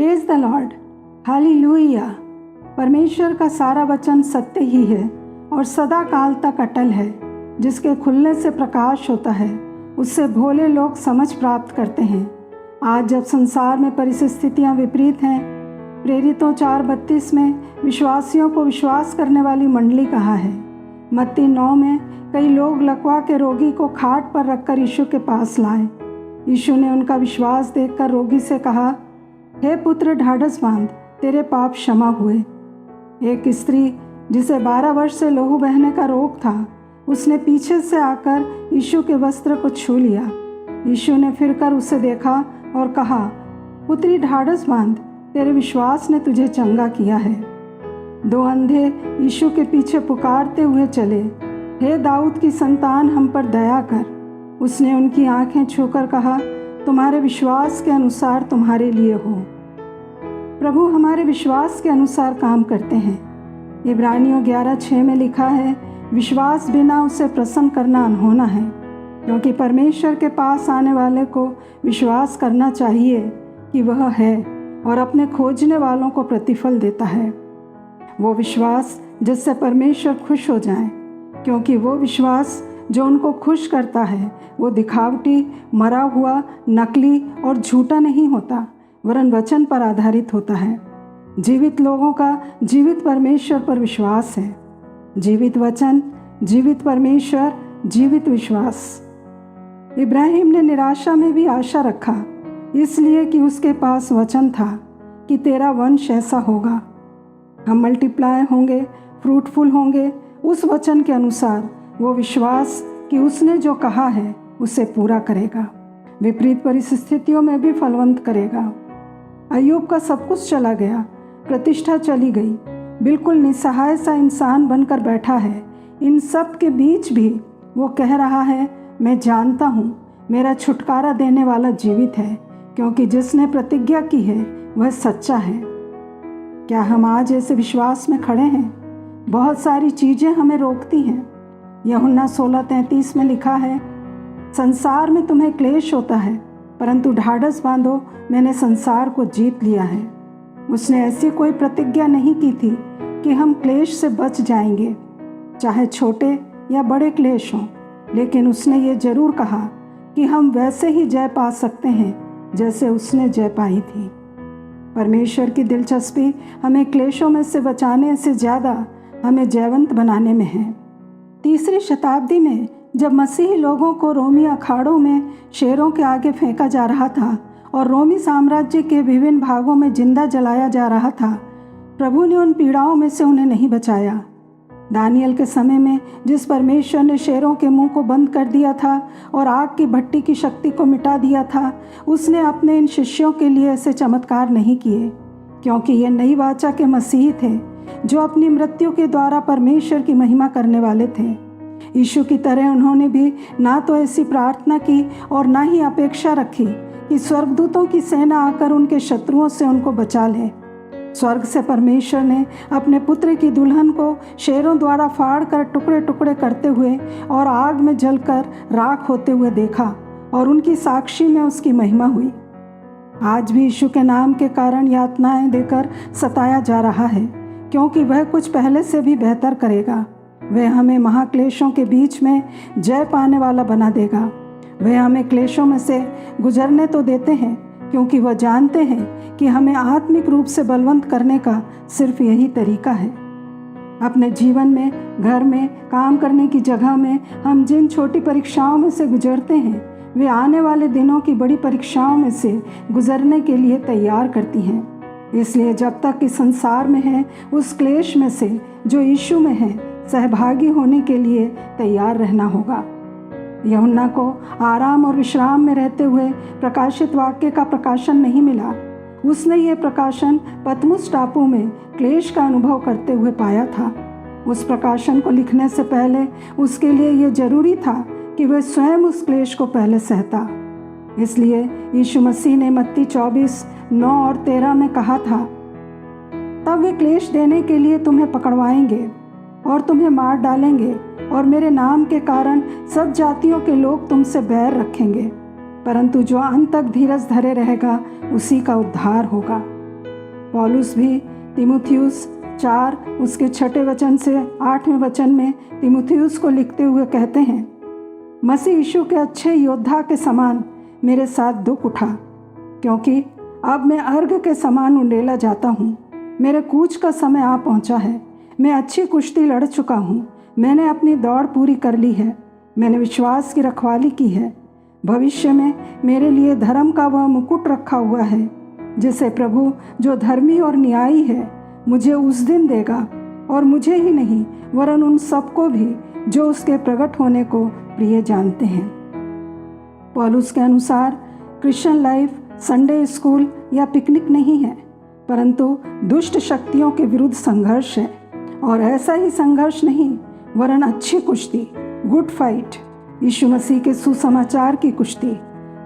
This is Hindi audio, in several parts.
Praise the Lord, hallelujah. परमेश्वर का सारा वचन सत्य ही है और सदा काल तक अटल है। जिसके खुलने से प्रकाश होता है, उससे भोले लोग समझ प्राप्त करते हैं। आज जब संसार में परिस्थितियां विपरीत हैं, प्रेरितों 4:32 में विश्वासियों को विश्वास करने वाली मंडली कहा है। मत्ती 9 में कई लोग लकवा के रोगी को खाट पर रखकर यीशु के पास लाए। यीशु ने उनका विश्वास देखकर रोगी से कहा, हे पुत्र, ढाढ़स बांध, तेरे पाप क्षमा हुए। एक स्त्री जिसे 12 वर्ष से लहू बहने का रोग था, उसने पीछे से आकर यीशु के वस्त्र को छू लिया। यीशु ने फिरकर उसे देखा और कहा, पुत्री, ढाढ़स बांध, तेरे विश्वास ने तुझे चंगा किया है। 2 अंधे यीशु के पीछे पुकारते हुए चले, हे दाऊद की संतान, हम पर दया कर। उसने उनकी आंखें छूकर कहा, तुम्हारे विश्वास के अनुसार तुम्हारे लिए हो। प्रभु हमारे विश्वास के अनुसार काम करते हैं। इब्रानियों 11:6 में लिखा है, विश्वास बिना उसे प्रसन्न करना अनहोना है, क्योंकि परमेश्वर के पास आने वाले को विश्वास करना चाहिए कि वह है और अपने खोजने वालों को प्रतिफल देता है। वो विश्वास जिससे परमेश्वर खुश हो जाए, क्योंकि वो विश्वास जो उनको खुश करता है वो दिखावटी, मरा हुआ, नकली और झूठा नहीं होता, वरन वचन पर आधारित होता है। जीवित लोगों का जीवित परमेश्वर पर विश्वास है। जीवित वचन, जीवित परमेश्वर, जीवित विश्वास। इब्राहिम ने निराशा में भी आशा रखा, इसलिए कि उसके पास वचन था कि तेरा वंश ऐसा होगा, हम मल्टीप्लाई होंगे, फ्रूटफुल होंगे। उस वचन के अनुसार वो विश्वास कि उसने जो कहा है उसे पूरा करेगा, विपरीत परिस्थितियों में भी फलवंत करेगा। अय्यूब का सब कुछ चला गया, प्रतिष्ठा चली गई, बिल्कुल निसहाय सा इंसान बनकर बैठा है। इन सब के बीच भी वो कह रहा है, मैं जानता हूँ मेरा छुटकारा देने वाला जीवित है, क्योंकि जिसने प्रतिज्ञा की है वह सच्चा है। क्या हम आज ऐसे विश्वास में खड़े हैं? बहुत सारी चीज़ें हमें रोकती हैं। यूहन्ना 16:33 में लिखा है, संसार में तुम्हें क्लेश होता है, परंतु ढाढ़स बांधो, मैंने संसार को जीत लिया है। उसने ऐसी कोई प्रतिज्ञा नहीं की थी कि हम क्लेश से बच जाएंगे, चाहे छोटे या बड़े क्लेश हों, लेकिन उसने ये जरूर कहा कि हम वैसे ही जय पा सकते हैं जैसे उसने जय पाई थी। परमेश्वर की दिलचस्पी हमें क्लेशों में से बचाने से ज़्यादा हमें जयवंत बनाने में है। 3री शताब्दी में जब मसीही लोगों को रोमी अखाड़ों में शेरों के आगे फेंका जा रहा था और रोमी साम्राज्य के विभिन्न भागों में जिंदा जलाया जा रहा था, प्रभु ने उन पीड़ाओं में से उन्हें नहीं बचाया। दानियल के समय में जिस परमेश्वर ने शेरों के मुंह को बंद कर दिया था और आग की भट्टी की शक्ति को मिटा दिया था, उसने अपने इन शिष्यों के लिए ऐसे चमत्कार नहीं किए, क्योंकि ये नई वाचा के मसीही थे जो अपनी मृत्यु के द्वारा परमेश्वर की महिमा करने वाले थे। यीशु की तरह उन्होंने भी ना तो ऐसी प्रार्थना की और ना ही अपेक्षा रखी कि स्वर्गदूतों की सेना आकर उनके शत्रुओं से उनको बचा ले। स्वर्ग से परमेश्वर ने अपने पुत्र की दुल्हन को शेरों द्वारा फाड़ कर टुकड़े टुकड़े करते हुए और आग में जलकर राख होते हुए देखा और उनकी साक्षी में उसकी महिमा हुई। आज भी यीशु के नाम के कारण यातनाएं देकर सताया जा रहा है, क्योंकि वह कुछ पहले से भी बेहतर करेगा। वह हमें महाक्लेशों के बीच में जय पाने वाला बना देगा। वह हमें क्लेशों में से गुजरने तो देते हैं, क्योंकि वह जानते हैं कि हमें आत्मिक रूप से बलवंत करने का सिर्फ यही तरीका है। अपने जीवन में, घर में, काम करने की जगह में हम जिन छोटी परीक्षाओं में से गुजरते हैं, वे आने वाले दिनों की बड़ी परीक्षाओं में से गुजरने के लिए तैयार करती हैं। इसलिए जब तक इस संसार में है, उस क्लेश में से जो यीशु में है, सहभागी होने के लिए तैयार रहना होगा। यूहन्ना को आराम और विश्राम में रहते हुए प्रकाशित वाक्य का प्रकाशन नहीं मिला। उसने ये प्रकाशन पतमुस टापू में क्लेश का अनुभव करते हुए पाया था। उस प्रकाशन को लिखने से पहले उसके लिए ये जरूरी था कि वह स्वयं उस क्लेश को पहले सहता। इसलिए यीशु मसीह ने मत्ती 24:9 और 13 में कहा था, तब वे क्लेश देने के लिए तुम्हें पकड़वाएंगे और तुम्हें मार डालेंगे, और मेरे नाम के कारण सब जातियों के लोग तुमसे बैर रखेंगे, परंतु जो अंत तक धीरज धरे रहेगा उसी का उद्धार होगा। पौलुस भी तीमुथियुस 4 उसके 6 वचन से 8वें वचन में तीमुथियुस को लिखते हुए कहते हैं, मसीह यीशु के अच्छे योद्धा के समान मेरे साथ दुख उठा, क्योंकि अब मैं अर्घ के समान उंडेला जाता हूँ। मेरे कूच का समय आ पहुँचा है। मैं अच्छी कुश्ती लड़ चुका हूँ। मैंने अपनी दौड़ पूरी कर ली है। मैंने विश्वास की रखवाली की है। भविष्य में मेरे लिए धर्म का वह मुकुट रखा हुआ है, जिसे प्रभु जो धर्मी और न्यायी है मुझे उस दिन देगा, और मुझे ही नहीं वरन उन सबको भी जो उसके प्रकट होने को प्रिय जानते हैं। पौलुस के अनुसार क्रिश्चियन लाइफ संडे स्कूल या पिकनिक नहीं है, परंतु दुष्ट शक्तियों के विरुद्ध संघर्ष है। और ऐसा ही संघर्ष नहीं वरन अच्छी कुश्ती, गुड फाइट, यीशु मसीह के सुसमाचार की कुश्ती,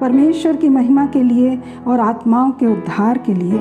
परमेश्वर की महिमा के लिए और आत्माओं के उद्धार के लिए।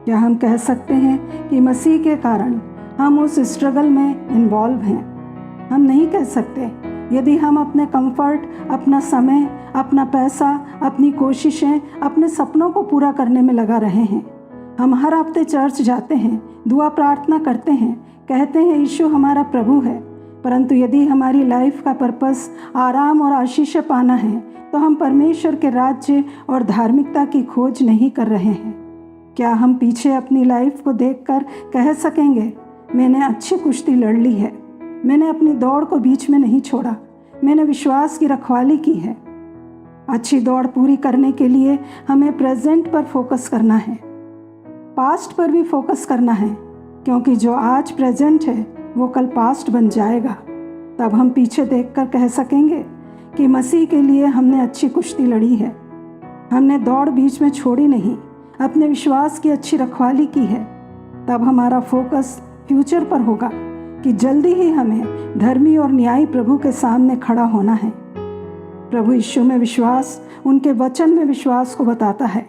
क्या हम कह सकते हैं कि मसीह के कारण हम उस स्ट्रगल में इन्वॉल्व हैं? हम नहीं कह सकते। यदि हम अपने कंफर्ट, अपना समय, अपना पैसा, अपनी कोशिशें, अपने सपनों को पूरा करने में लगा रहे हैं। हम हर हफ्ते चर्च जाते हैं, दुआ प्रार्थना करते हैं, कहते हैं यीशु हमारा प्रभु है, परंतु यदि हमारी लाइफ का पर्पस आराम और आशीष पाना है तो हम परमेश्वर के राज्य और धार्मिकता की खोज नहीं कर रहे हैं। क्या हम पीछे अपनी लाइफ को देखकर कह सकेंगे, मैंने अच्छी कुश्ती लड़ ली है, मैंने अपनी दौड़ को बीच में नहीं छोड़ा, मैंने विश्वास की रखवाली की है? अच्छी दौड़ पूरी करने के लिए हमें प्रेजेंट पर फोकस करना है, पास्ट पर भी फोकस करना है, क्योंकि जो आज प्रेजेंट है वो कल पास्ट बन जाएगा। तब हम पीछे देखकर कह सकेंगे कि मसीह के लिए हमने अच्छी कुश्ती लड़ी है, हमने दौड़ बीच में छोड़ी नहीं, अपने विश्वास की अच्छी रखवाली की है। तब हमारा फोकस फ्यूचर पर होगा कि जल्दी ही हमें धर्मी और न्यायी प्रभु के सामने खड़ा होना है। प्रभु यीशु में विश्वास उनके वचन में विश्वास को बताता है।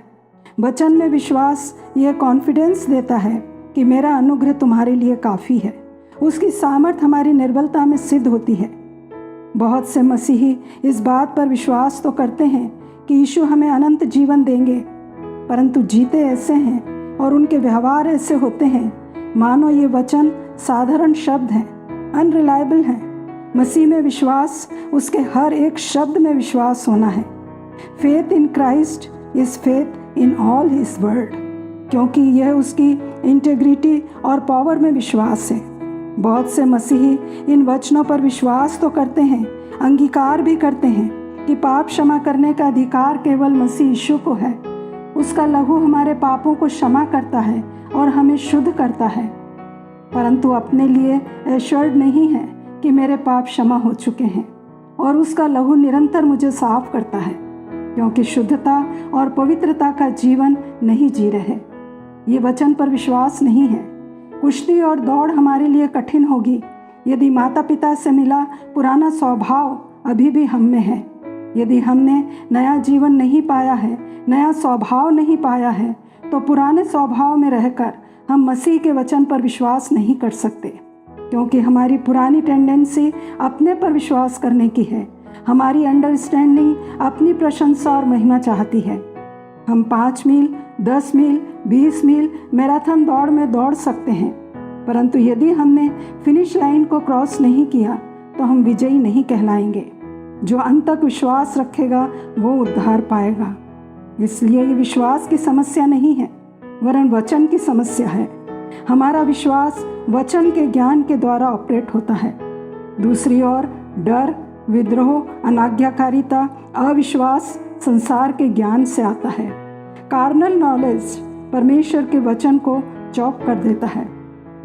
वचन में विश्वास यह कॉन्फिडेंस देता है कि मेरा अनुग्रह तुम्हारे लिए काफ़ी है। उसकी सामर्थ हमारी निर्बलता में सिद्ध होती है। बहुत से मसीही इस बात पर विश्वास तो करते हैं कि यीशु हमें अनंत जीवन देंगे, परंतु जीते ऐसे हैं और उनके व्यवहार ऐसे होते हैं मानो ये वचन साधारण शब्द हैं, अनरिलायबल हैं। मसीह में विश्वास, उसके हर एक शब्द में विश्वास होना है। Faith in Christ is faith in all his word, क्योंकि यह उसकी इंटेग्रिटी और पावर में विश्वास है। बहुत से मसीही इन वचनों पर विश्वास तो करते हैं, अंगीकार भी करते हैं कि पाप क्षमा करने का अधिकार केवल मसीह यीशु को है। उसका लहू हमारे पापों को क्षमा करता है और हमें शुद्ध करता है, परंतु अपने लिए एश्योर्ड नहीं है कि मेरे पाप क्षमा हो चुके हैं और उसका लहू निरंतर मुझे साफ करता है, क्योंकि शुद्धता और पवित्रता का जीवन नहीं जी रहे। ये वचन पर विश्वास नहीं है। कुश्ती और दौड़ हमारे लिए कठिन होगी यदि माता पिता से मिला पुराना स्वभाव अभी भी हम में है। यदि हमने नया जीवन नहीं पाया है, नया स्वभाव नहीं पाया है, तो पुराने स्वभाव में रहकर हम मसीह के वचन पर विश्वास नहीं कर सकते, क्योंकि हमारी पुरानी टेंडेंसी अपने पर विश्वास करने की है। हमारी अंडरस्टैंडिंग अपनी प्रशंसा और महिमा चाहती है। हम 5 मील, 10 मील, 20 मील मैराथन दौड़ में दौड़ सकते हैं, परंतु यदि हमने फिनिश लाइन को क्रॉस नहीं किया तो हम विजयी नहीं कहलाएंगे। जो अंत तक विश्वास रखेगा वो उद्धार पाएगा। इसलिए ये विश्वास की समस्या नहीं है, वरन वचन की समस्या है। हमारा विश्वास वचन के ज्ञान के द्वारा ऑपरेट होता है। दूसरी ओर डर, विद्रोह, अनाज्ञाकारिता, अविश्वास संसार के ज्ञान से आता है। कार्नल नॉलेज परमेश्वर के वचन को चौक कर देता है।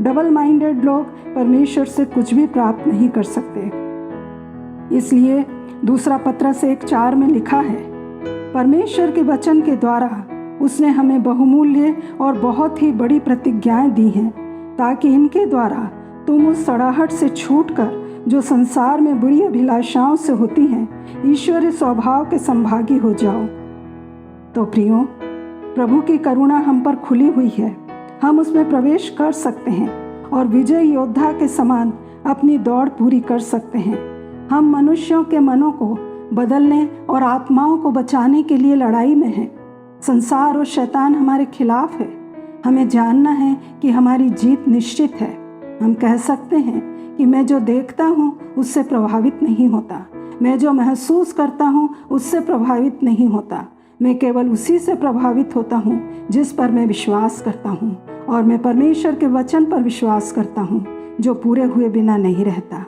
डबल माइंडेड लोग परमेश्वर से कुछ भी प्राप्त नहीं कर सकते। इसलिए दूसरा पत्रस 1:4 में लिखा है, परमेश्वर के वचन के द्वारा उसने हमें बहुमूल्य और बहुत ही बड़ी प्रतिज्ञाएं दी हैं, ताकि इनके द्वारा तुम उस सड़ाहट से छूटकर जो संसार में बुरी अभिलाषाओं से होती हैं, ईश्वरीय स्वभाव के संभागी हो जाओ। तो प्रियो, प्रभु की करुणा हम पर खुली हुई है। हम उसमें प्रवेश कर सकते हैं और विजय योद्धा के समान अपनी दौड़ पूरी कर सकते हैं। हम मनुष्यों के मनों को बदलने और आत्माओं को बचाने के लिए लड़ाई में हैं। संसार और शैतान हमारे खिलाफ है, हमें जानना है कि हमारी जीत निश्चित है। हम कह सकते हैं कि मैं जो देखता हूँ उससे प्रभावित नहीं होता, मैं जो महसूस करता हूँ उससे प्रभावित नहीं होता, मैं केवल उसी से प्रभावित होता हूँ जिस पर मैं विश्वास करता हूँ, और मैं परमेश्वर के वचन पर विश्वास करता हूँ जो पूरे हुए बिना नहीं रहता।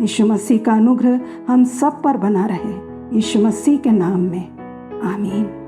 यीशु मसीह का अनुग्रह हम सब पर बना रहे, यीशु मसीह के नाम में, आमीन।